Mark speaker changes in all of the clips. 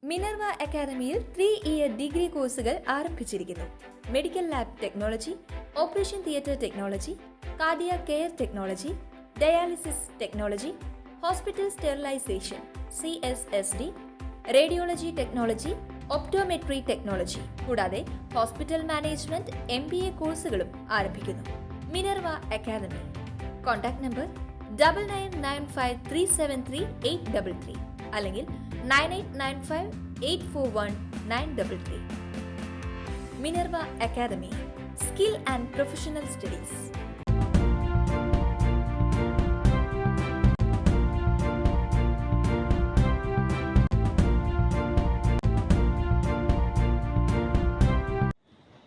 Speaker 1: Minerva അക്കാദമിയിൽ 3-ഇയർ degree കോഴ്സുകൾ ആരംഭിച്ചിരിക്കുന്നു. Medical lab technology, operation theatre technology, cardiac care technology, dialysis technology, hospital sterilisation CSSD, radiology technology, optometry technology കൂടാതെ hospital management MBA കോഴ്സുകളും ആരംഭിക്കുന്നു. Minerva academy. Contact number 9995373833 അല്ലെങ്കിൽ 9895841933. Minerva academy, skill and professional studies.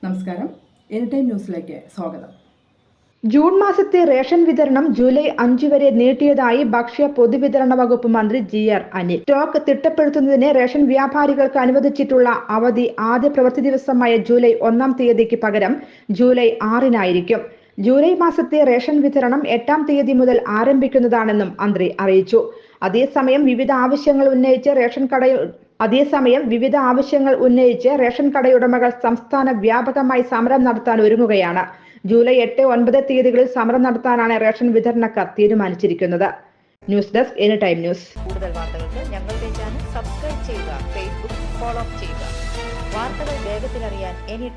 Speaker 2: നമസ്കാരം, anytime ന്യൂസിലേക്ക് സ്വാഗതം.
Speaker 3: June മാസത്തെ ration വിതരണം July 5 വരെ നീട്ടിയതായി ഭക്ഷ്യ പൊതുവിതരണ വകുപ്പ് മന്ത്രി GR അനിൽ. സ്റ്റോക്ക് തിട്ടപ്പെടുത്തുന്നതിന് റേഷൻ വ്യാപാരികൾക്ക് അനുവദിച്ചിട്ടുള്ള അവധി ആദ്യ പ്രവൃത്തി ദിവസമായ ജൂലൈ 1 തീയതിക്ക് പകരം ജൂലൈ 6 ജൂലൈ മാസത്തെ റേഷൻ വിതരണം 8 തീയതി മുതൽ ആരംഭിക്കുന്നതാണെന്നും മന്ത്രി അറിയിച്ചു. അതേസമയം വിവിധ ആവശ്യങ്ങൾ ഉന്നയിച്ച് റേഷൻ കടയുടമകൾ സംസ്ഥാന വ്യാപകമായി സമരം നടത്താൻ ഒരുങ്ങുകയാണ്. ജൂലൈ 8, 9 തീയതികളിൽ സമരം നടത്താനാണ് റേഷൻ വിതരണക്കാർ തീരുമാനിച്ചിരിക്കുന്നത്. News desk anytime news.
Speaker 4: കൂടുതൽ വാർത്തകൾക്ക് ഞങ്ങളുടെ ചാനൽ സബ്സ്ക്രൈബ് ചെയ്യുക, ഫേസ്ബുക്ക് ഫോളോ ചെയ്യുക. വാർത്തകൾ വേഗത്തിലറിയാൻ എനിടൈം